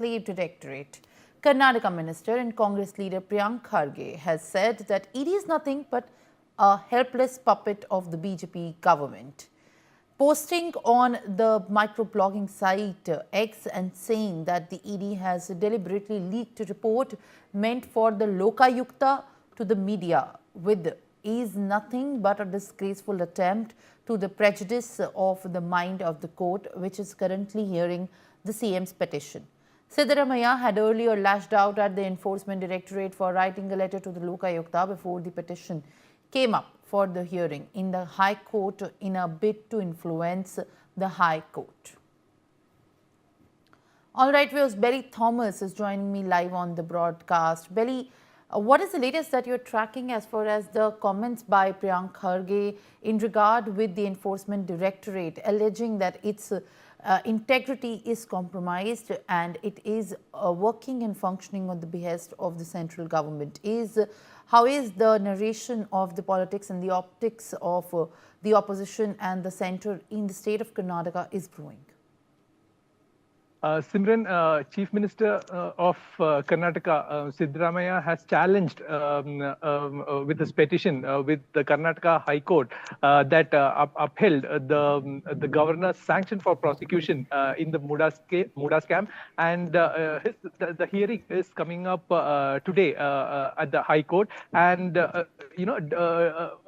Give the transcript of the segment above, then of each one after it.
Enslaved Directorate. Karnataka Minister and Congress leader Priyank Kharge has said that ED is nothing but a helpless puppet of the BJP government. Posting on the microblogging site X and saying that the ED has deliberately leaked a report meant for the Lokayukta to the media with is nothing but a disgraceful attempt to the prejudice of the mind of the court, which is currently hearing the CM's petition. Siddaramaiah had earlier lashed out at the Enforcement Directorate for writing a letter to the Lokayukta before the petition came up for the hearing in the High Court in a bid to influence the High Court. All right, viewers, Belly Thomas is joining me live on the broadcast. Belly, what is the latest that you're tracking as far as the comments by Priyank Kharge in regard with the Enforcement Directorate alleging that its integrity is compromised and it is working and functioning on the behest of the central government? How is the narration of the politics and the optics of the opposition and the centre in the state of Karnataka is brewing? Simran, Chief Minister of Karnataka, Siddaramaiah, has challenged with this petition with the Karnataka High Court that upheld the governor's sanction for prosecution in the Muda scam, and the hearing is coming up today at the High Court. And a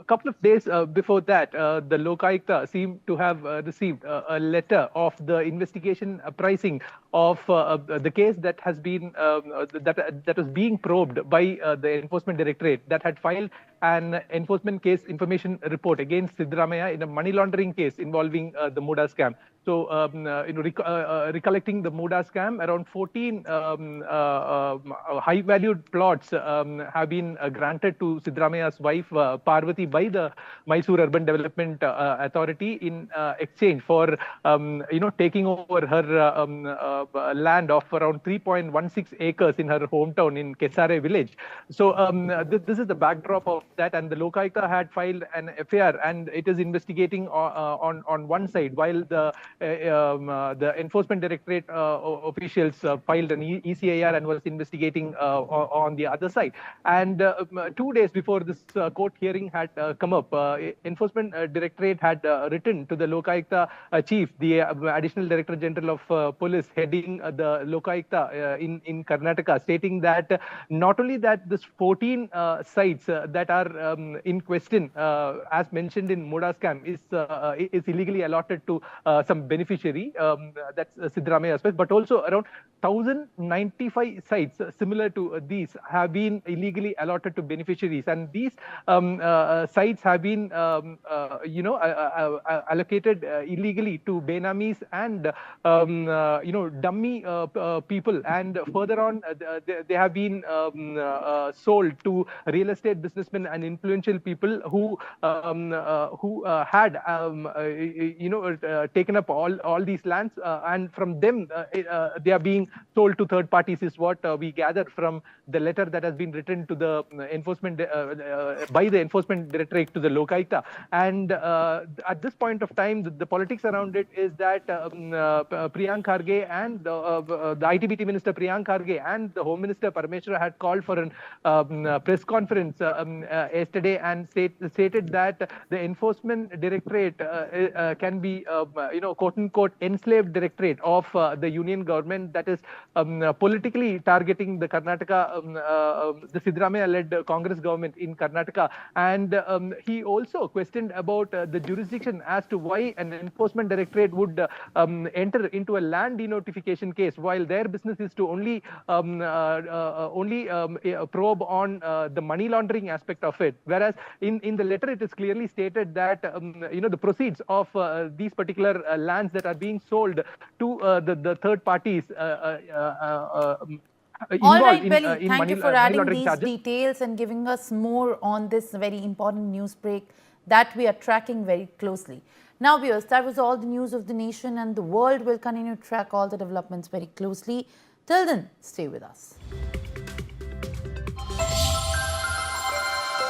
couple of days before that, the Lokayukta seemed to have received a letter of the investigation apprising of the case that has been that was being probed by the Enforcement Directorate, that had filed an enforcement case information report against Siddaramaiah in a money laundering case involving the Muda scam. So, recollecting the Muda scam, around 14 high-valued plots have been granted to Siddaramaiah's wife Parvati by the Mysore Urban Development Authority in exchange for taking over her land of around 3.16 acres in her hometown in Kesare village. So this is the backdrop of that, and the Lokayukta had filed an FIR and it is investigating on one side, while the Enforcement Directorate officials filed an ECIR and was investigating on the other side. And 2 days before this court hearing had come up, Enforcement Directorate had written to the Lokayukta chief, the Additional Director General of Police heading the Lokayukta in Karnataka, stating that not only that this 14 sites that are in question, as mentioned in Muda scam, is illegally allotted to some beneficiary, that's Siddaramaiah aspect, but also around 1,095 sites similar to these have been illegally allotted to beneficiaries, and these sites have been allocated illegally to benamis and dummy people, and further on they have been sold to real estate businessmen and influential people who had taken up all these lands, and from them they are being sold to third parties, is what we gather from the letter that has been written to the enforcement by the Enforcement Directorate to the Lokayukta. And at this point of time, the politics around it is that Priyank Kharge and the ITBT Minister Priyank Kharge and the Home Minister Parameshwara had called for a press conference yesterday and stated that the Enforcement Directorate can be quote unquote enslaved directorate of the union government that is politically targeting the Karnataka, the Siddaramaiah-led Congress government in Karnataka. And he also questioned about the jurisdiction as to why an Enforcement Directorate would enter into a land denotification case, while their business is to only probe on the money laundering aspect of it. Whereas in the letter it is clearly stated that the proceeds of these particular lands that are being sold to the third parties all right, Belly, thank you for adding these details and giving us more on this very important news break that we are tracking very closely. Now, viewers, that was all the news of the nation, and the world will continue to track all the developments very closely. Till then, stay with us.